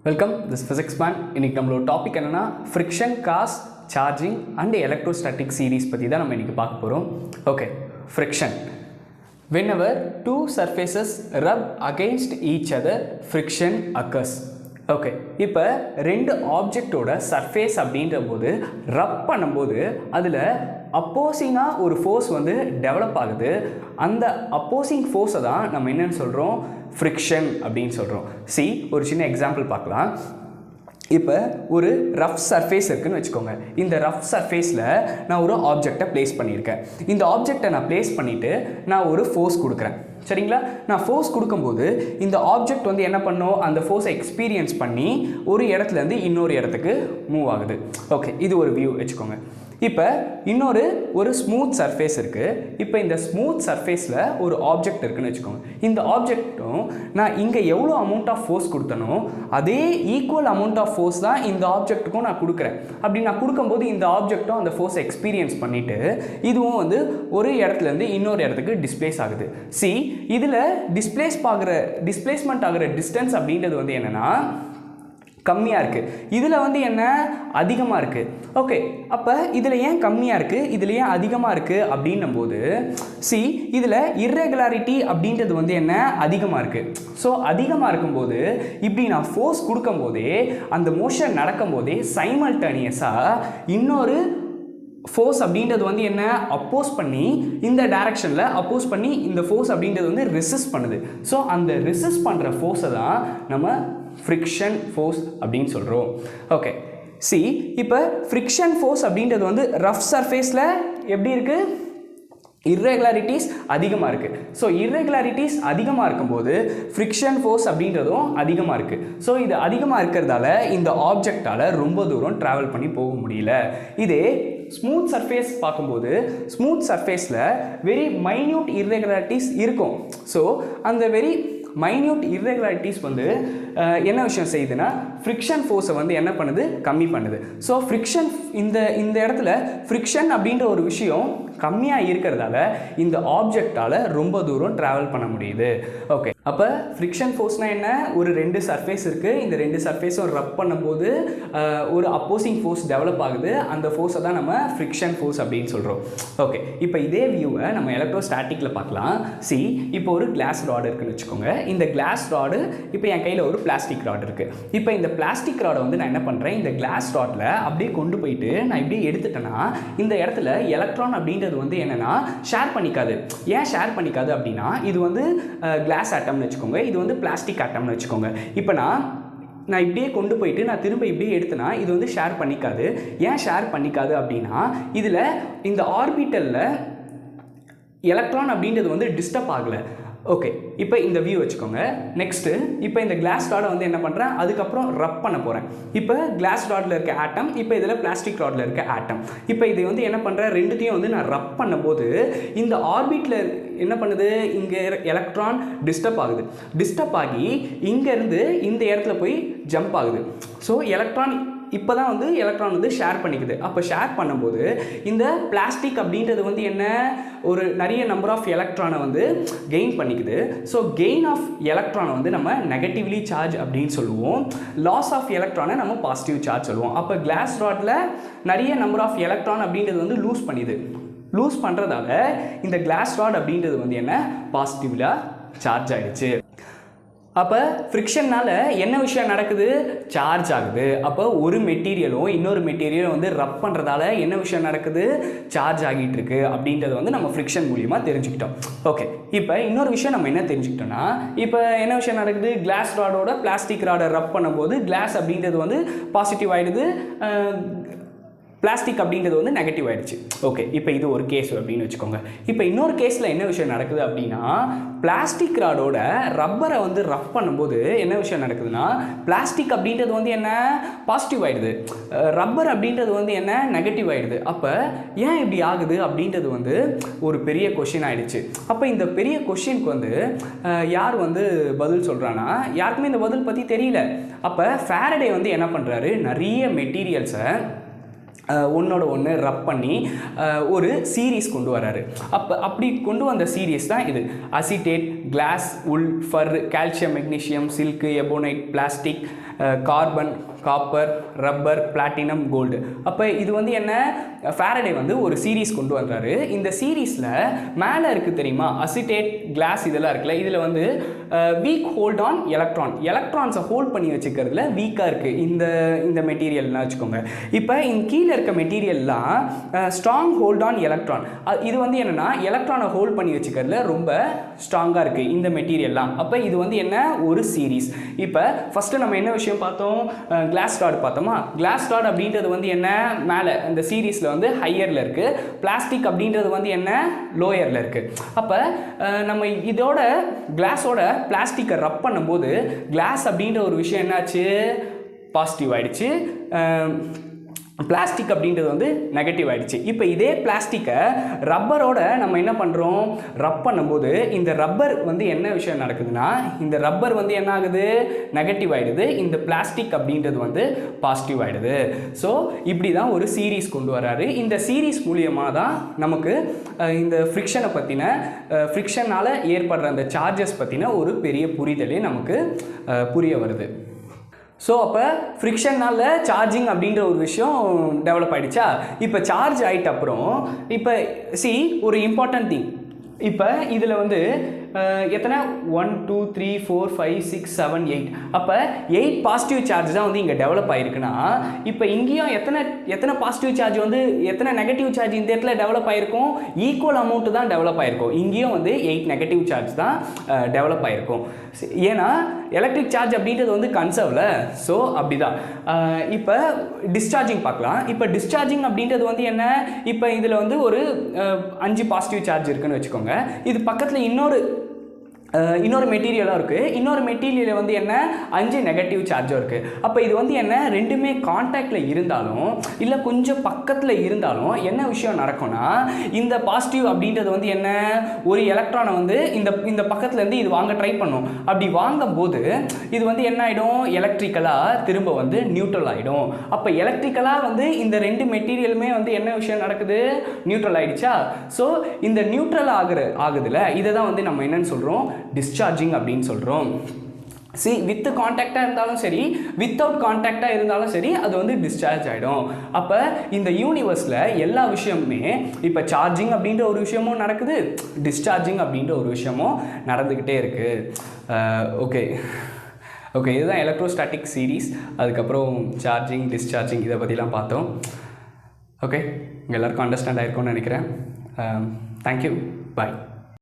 Welcome this physics man. இன்றைக்கி நம்மளோட topic என்னென்னா ஃப்ரிக்ஷன், காஸ், சார்ஜிங் அண்ட் எலக்ட்ரோஸ்டாட்டிக் சீரீஸ் பற்றி தான் நம்ம இன்றைக்கி பார்க்க போகிறோம். Okay, friction. Whenever two surfaces rub against each other, friction occurs. Okay, இப்போ ரெண்டு ஆப்ஜெக்டோட சர்ஃபேஸ் அப்படின்ற போது ரப் பண்ணும்போது அதில் அப்போசிங்காக ஒரு ஃபோர்ஸ் வந்து டெவலப் ஆகுது. அந்த அப்போசிங் ஃபோர்ஸை தான் நம்ம என்னென்னு சொல்கிறோம், ஃப்ரிக்ஷன் அப்படின்னு சொல்கிறோம். ஒரு சின்ன எக்ஸாம்பிள் பார்க்கலாம். இப்போ ஒரு ரஃப் சர்ஃபேஸ் இருக்குதுன்னு வச்சுக்கோங்க. இந்த ரஃப் சர்ஃபேஸில் நான் ஒரு ஆப்ஜெக்டை ப்ளேஸ் பண்ணியிருக்கேன். இந்த ஆப்ஜெக்டை நான் ப்ளேஸ் பண்ணிவிட்டு நான் ஒரு ஃபோர்ஸ் கொடுக்குறேன். சரிங்களா? நான் ஃபோர்ஸ் கொடுக்கும்போது இந்த ஆப்ஜெக்ட் வந்து என்ன பண்ணும், அந்த ஃபோர்ஸை எக்ஸ்பீரியன்ஸ் பண்ணி ஒரு இடத்துலேருந்து இன்னொரு இடத்துக்கு மூவ் ஆகுது. ஓகே, இது ஒரு வியூ வச்சுக்கோங்க. இப்போ ஒரு ஸ்மூத் சர்ஃபேஸ் இருக்குது. இப்போ இந்த ஸ்மூத் சர்ஃபேஸில் ஒரு ஆப்ஜெக்ட் இருக்குதுன்னு வச்சுக்கோங்க. இந்த ஆப்ஜெக்ட்டும் நான் இங்கே எவ்வளோ அமௌண்ட் ஆஃப் ஃபோர்ஸ் கொடுத்தனோ அதே ஈக்குவல் அமௌண்ட் ஆஃப் ஃபோர்ஸ் தான் இந்த ஆப்ஜெக்ட்டுக்கும் நான் கொடுக்குறேன். அப்படி நான் கொடுக்கும்போது இந்த ஆப்ஜெக்ட்டும் அந்த ஃபோர்ஸை எக்ஸ்பீரியன்ஸ் பண்ணிவிட்டு இதுவும் வந்து ஒரு இடத்துலேருந்து இன்னொரு இடத்துக்கு டிஸ்பிளேஸ் ஆகுது. இதில் டிஸ்பிளேஸ்மெண்ட் ஆகிற டிஸ்டன்ஸ் அப்படின்றது வந்து என்னென்னா கம்மியாக இருக்குது. இதில் வந்து என்ன அதிகமாக இருக்குது. ஓகே, அப்போ இதில் ஏன் கம்மியாக இருக்குது, இதில் ஏன் அதிகமாக இருக்குது அப்படின்னும் போது இதில் இர்ரெகுலாரிட்டி அப்படின்றது வந்து என்ன அதிகமாக இருக்குது. ஸோ அதிகமாக இருக்கும்போது இப்படி நான் ஃபோர்ஸ் கொடுக்கும்போதே அந்த மோஷன் நடக்கும்போதே சைமல்டேனியஸாக இன்னொரு ஃபோர்ஸ் அப்படின்றது வந்து என்ன அப்போஸ் பண்ணி இந்த டைரக்ஷனில் அப்போஸ் பண்ணி இந்த ஃபோர்ஸ் அப்படின்றது வந்து ரெசிஸ்ட் பண்ணுது. ஸோ அந்த ரெசிஸ்ட் பண்ணுற ஃபோர்ஸை தான் நம்ம ஃப்ரிக்ஷன் ஃபோர்ஸ் அப்படின்னு சொல்கிறோம். ஓகே, இப்போ ஃப்ரிக்ஷன் ஃபோர்ஸ் அப்படின்றது வந்து ரஃப் சர்ஃபேஸில் எப்படி இருக்குது, இர்ரெகுலாரிட்டிஸ் அதிகமாக இருக்குது. ஸோ இர்ரெகுலாரிட்டிஸ் அதிகமாக இருக்கும்போது ஃப்ரிக்ஷன் ஃபோர்ஸ் அப்படின்றதும் அதிகமாக இருக்குது. ஸோ இது அதிகமாக இருக்கிறதால இந்த ஆப்ஜெக்டால் ரொம்ப தூரம் ட்ராவல் பண்ணி போக முடியல. இதே ஸ்மூத் சர்ஃபேஸ் பார்க்கும்போது ஸ்மூத் சர்ஃபேஸில் வெரி மைன்யூட் இர்ரெகுலாரிட்டிஸ் இருக்கும். ஸோ அந்த வெரி மைன்யூட் இர்ரெகுலாரிட்டிஸ் வந்து என்ன விஷயம் செய்யுதுன்னா ஃப்ரிக்ஷன் ஃபோர்ஸை வந்து என்ன பண்ணுது, கம்மி பண்ணுது. ஸோ ஃப்ரிக்ஷன் இந்த இடத்துல ஃப்ரிக்ஷன் அப்படின்ற ஒரு விஷயம் கம்மியாக இருக்கிறதால இந்த ஆப்ஜெக்டால் ரொம்ப தூரம் ட்ராவல் பண்ண முடியுது. ஓகே, அப்போ ஃப்ரிக்ஷன் ஃபோர்ஸ்னால் என்ன, ஒரு ரெண்டு சர்ஃபேஸ் இருக்குது. இந்த ரெண்டு சர்ஃபேஸும் ரப் பண்ணும்போது ஒரு அப்போசிங் ஃபோர்ஸ் டெவலப் ஆகுது. அந்த ஃபோர்ஸை தான் நம்ம ஃப்ரிக்ஷன் ஃபோர்ஸ் அப்படின்னு சொல்கிறோம். ஓகே, இப்போ இதே வியூவை நம்ம எலக்ட்ரோஸ்டாட்டிக்கில் பார்க்கலாம். இப்போ ஒரு கிளாஸ் ராடு இருக்குன்னு வச்சுக்கோங்க. இந்த கிளாஸ் ராடு, இப்போ என் கையில் ஒரு பிளாஸ்டிக் ராடு இருக்குது. இப்போ இந்த பிளாஸ்டிக் ராடை வந்து நான் என்ன பண்ணுறேன், இந்த கிளாஸ் ராடில் அப்படியே கொண்டு போயிட்டு நான் இப்படியே எடுத்துட்டேன்னா இந்த இடத்துல எலக்ட்ரான் அப்படின்றது வந்து என்னன்னா ஷேர் பண்ணிக்காது. ஏன் ஷேர் பண்ணிக்காது அப்படின்னா இது வந்து கிளாஸ் ஆட்டம்னு வச்சுக்கோங்க, இது வந்து பிளாஸ்டிக் ஆட்டம்னு வச்சுக்கோங்க. இப்போ நான் இப்படியே கொண்டு போயிட்டு நான் திரும்ப இப்படியே எடுத்தேன்னா இது வந்து ஷேர் பண்ணிக்காது. ஏன் ஷேர் பண்ணிக்காது அப்படின்னா இதில் இந்த ஆர்பிட்டலில் எலக்ட்ரான் அப்படின்றது வந்து டிஸ்டர்ப் ஆகலை. ஓகே, இப்போ இந்த வியூ வச்சுக்கோங்க. நெக்ஸ்ட்டு இப்போ இந்த கிளாஸ் ராடை வந்து என்ன பண்ணுறேன், அதுக்கப்புறம் ரப் பண்ண போகிறேன். இப்போ கிளாஸ் ராடில் இருக்க ஆட்டம், இப்போ இதில் பிளாஸ்டிக் ராடில் இருக்க ஆட்டம். இப்போ இதை வந்து என்ன பண்ணுறேன், ரெண்டுத்தையும் வந்து நான் ரப் பண்ணும்போது இந்த ஆர்பிட்டில் என்ன பண்ணுது, இங்கே எலக்ட்ரான் டிஸ்டர்ப் ஆகுது. டிஸ்டர்ப் ஆகி இங்கேருந்து இந்த இடத்துல போய் ஜம்ப் ஆகுது. ஸோ இப்போ தான் வந்து எலக்ட்ரான் வந்து ஷேர் பண்ணிக்குது. அப்போ ஷேர் பண்ணும்போது இந்த பிளாஸ்டிக் அப்படின்றது வந்து என்ன, ஒரு நிறைய நம்பர் ஆஃப் எலக்ட்ரானை வந்து கெயின் பண்ணிக்குது. ஸோ கெயின் ஆஃப் எலக்ட்ரானை வந்து நம்ம நெகட்டிவ்லி சார்ஜ் அப்படின்னு சொல்லுவோம். லாஸ் ஆஃப் எலக்ட்ரானை நம்ம பாசிட்டிவ் சார்ஜ் சொல்லுவோம். அப்போ கிளாஸ் ராடில் நிறைய நம்பர் ஆஃப் எலக்ட்ரான் அப்படின்றது வந்து லூஸ் பண்ணுறதால இந்த கிளாஸ் ராட் அப்படின்றது வந்து என்ன பாசிட்டிவ்லாக சார்ஜ் ஆகிடுச்சு. அப்போ ஃப்ரிக்ஷன்னால் என்ன விஷயம் நடக்குது, சார்ஜ் ஆகுது. அப்போ ஒரு மெட்டீரியலும் இன்னொரு மெட்டீரியலும் வந்து ரப் பண்ணுறதால என்ன விஷயம் நடக்குது, சார்ஜ் ஆகிட்டு இருக்கு அப்படின்றத வந்து நம்ம ஃப்ரிக்ஷன் மூலியமாக தெரிஞ்சுக்கிட்டோம். ஓகே, இப்போ இன்னொரு விஷயம் நம்ம என்ன தெரிஞ்சுக்கிட்டோம்னா, இப்போ என்ன விஷயம் நடக்குது, கிளாஸ் ராடோட பிளாஸ்டிக் ராடை ரப் பண்ணும்போது கிளாஸ் அப்படின்றது வந்து பாசிட்டிவ் ஆகிடுது, பிளாஸ்டிக் அப்படின்றது வந்து நெகட்டிவ் ஆகிடுச்சு. ஓகே, இப்போ இது ஒரு கேஸ் அப்படின்னு வச்சுக்கோங்க. இப்போ இன்னொரு கேஸில் என்ன விஷயம் நடக்குது அப்படின்னா, பிளாஸ்டிக் ராடோட ரப்பரை வந்து ரப் பண்ணும்போது என்ன விஷயம் நடக்குதுன்னா பிளாஸ்டிக் அப்படின்றது வந்து என்ன பாசிட்டிவ் ஆகிடுது, ரப்பர் அப்படின்றது வந்து என்ன நெகட்டிவ் ஆகிடுது. அப்போ ஏன் இப்படி ஆகுது அப்படின்றது வந்து ஒரு பெரிய கொஷின் ஆகிடுச்சு. அப்போ இந்த பெரிய கொஷினுக்கு வந்து யார் வந்து பதில் சொல்கிறான்னா, யாருக்குமே இந்த பதில் பற்றி தெரியல. அப்போ ஃபாரடே வந்து என்ன பண்ணுறாரு, நிறைய மெட்டீரியல்ஸை ஒன்றோட ஒன்று ரப் பண்ணி ஒரு சீரீஸ் கொண்டு வராரு. அப்படி கொண்டு வந்த சீரீஸ் தான் இது. Acetate, glass, wool, fur, calcium, magnesium, silk, ebonite, plastic, carbon, copper, rubber, platinum, gold. அப்போ இது வந்து என்ன, ஃபாரடே வந்து ஒரு சீரீஸ் கொண்டு வர்றாரு. இந்த சீரீஸில் மேலே இருக்குது தெரியுமா, அசிட்டேட், கிளாஸ் இதெல்லாம் இருக்குல்ல, இதில் வந்து வீக் ஹோல்ட் ஆன் எலக்ட்ரான்ஸை ஹோல்ட் பண்ணி வச்சுக்கிறதுல வீக்காக இருக்குது இந்த மெட்டீரியல்னா வச்சுக்கோங்க. இப்போ கீழே இருக்க மெட்டீரியல்லாம் ஸ்ட்ராங் ஹோல்ட் ஆன் எலக்ட்ரான். இது வந்து என்னென்னா எலக்ட்ரானை ஹோல்ட் பண்ணி வச்சுக்கிறதுல ரொம்ப ஸ்ட்ராங்காக இருக்குது இந்த மெட்டீரியல்லாம். அப்போ இது வந்து என்ன, ஒரு சீரீஸ். இப்போ ஃபஸ்ட்டு நம்ம என்ன விஷயம் பார்த்தோம், கிளாஸ் ராட் பார்த்தோமா. கிளாஸ் ராட் அப்படின்றது வந்து என்ன, மேலே இந்த சீரீஸில் வந்து ஹையரில் இருக்குது. பிளாஸ்டிக் அப்படின்றது வந்து என்ன, லோயரில் இருக்குது. அப்போ நம்ம இதோட கிளாஸோட பிளாஸ்டிக்கை ரப் பண்ணும்போது கிளாஸ் அப்படின்ற ஒரு விஷயம் என்னாச்சு, பாசிட்டிவ் ஆகிடுச்சு. பிளாஸ்டிக் அப்படின்றது வந்து நெகட்டிவ் ஆகிடுச்சு. இப்போ இதே பிளாஸ்டிக்கை ரப்பரோட நம்ம என்ன பண்ணுறோம், ரப் பண்ணும்போது இந்த ரப்பர் வந்து என்ன விஷயம் நடக்குதுன்னா, இந்த ரப்பர் வந்து என்ன ஆகுது, நெகட்டிவ் ஆகிடுது. இந்த பிளாஸ்டிக் அப்படின்றது வந்து பாசிட்டிவ் ஆகிடுது. ஸோ இப்படி தான் ஒரு சீரீஸ் கொண்டு வராரு. இந்த சீரீஸ் மூலியமாக தான் நமக்கு இந்த ஃப்ரிக்ஷனை பற்றின, ஃப்ரிக்ஷனால் ஏற்படுற அந்த சார்ஜஸ் பற்றின ஒரு பெரிய புரிதலே நமக்கு புரிய வருது. ஸோ அப்போ ஃப்ரிக்ஷனால் சார்ஜிங் அப்படின்ற ஒரு விஷயம் டெவலப் ஆகிடுச்சா. இப்போ சார்ஜ் ஆகிட்ட அப்புறம் இப்போ ஒரு இம்பார்ட்டன்ட் திங், இப்போ இதில் வந்து எத்தனை 1 2 3 4 5 6 7 8, அப்போ 8 பாசிட்டிவ் சார்ஜ் தான் வந்து இங்கே டெவலப் ஆகிருக்குன்னா, இப்போ இங்கேயும் எத்தனை பாசிட்டிவ் சார்ஜ் வந்து எத்தனை நெகட்டிவ் சார்ஜ் இந்த இடத்துல டெவலப் ஆகிருக்கும், ஈக்குவல் அமௌண்ட்டு தான் டெவலப் ஆகிருக்கும். இங்கேயும் வந்து 8 நெகட்டிவ் சார்ஜ் தான் டெவலப் ஆகிருக்கும். ஏன்னா எலக்ட்ரிக் சார்ஜ் அப்படின்றது வந்து கன்சர்வ்ல. ஸோ அப்படி தான். இப்போ டிஸ்சார்ஜிங் பார்க்கலாம். இப்போ டிஸ்சார்ஜிங் அப்படின்றது வந்து என்ன, இப்போ இதில் வந்து ஒரு 5 பாசிட்டிவ் சார்ஜ் இருக்குன்னு வச்சுக்கோங்க. இது பக்கத்தில் இன்னொரு மெட்டீரியலாக இருக்குது. இன்னொரு மெட்டீரியலில் வந்து என்ன, 5 நெகட்டிவ் சார்ஜும் இருக்குது. அப்போ இது வந்து என்ன, ரெண்டுமே கான்டாக்டில் இருந்தாலும் இல்லை கொஞ்சம் பக்கத்தில் இருந்தாலும் என்ன விஷயம் நடக்கும்னா, இந்த பாசிட்டிவ் அப்படின்றது வந்து என்ன, ஒரு எலக்ட்ரானை வந்து இந்த பக்கத்துலேருந்து இது வாங்க ட்ரை பண்ணும். அப்படி வாங்கும்போது இது வந்து என்ன ஆகிடும், எலக்ட்ரிக்கலாக திரும்ப வந்து நியூட்ரல் ஆகிடும். அப்போ எலக்ட்ரிக்கலாக வந்து இந்த ரெண்டு மெட்டீரியலுமே வந்து என்ன விஷயம் நடக்குது, நியூட்ரல் ஆகிடுச்சா. ஸோ இந்த நியூட்ரல் ஆகுதுல, இதை தான் வந்து நம்ம என்னன்னு சொல்கிறோம், டிஸ்சார்ஜிங் அப்படின்னு சொல்கிறோம். வித் கான்டாக்டாக இருந்தாலும் சரி, வித்தவுட் கான்டாக்டாக இருந்தாலும் சரி, அது வந்து டிஸ்சார்ஜ் ஆகிடும். அப்போ இந்த யூனிவர்ஸில் எல்லா விஷயமுமே இப்போ சார்ஜிங் அப்படின்ற ஒரு விஷயமும் நடக்குது, டிஸ்சார்ஜிங் அப்படின்ற ஒரு விஷயமும் நடந்துக்கிட்டே இருக்குது. ஓகே இதுதான் எலக்ட்ரோஸ்டாட்டிக் சீரீஸ். அதுக்கப்புறம் சார்ஜிங், டிஸ்சார்ஜிங் இதை பற்றிலாம் பார்த்தோம். ஓகே, உங்கள் எல்லாருக்கும் அண்டர்ஸ்டாண்ட் ஆகிருக்கும்னு நினைக்கிறேன். தேங்க்யூ, பாய்.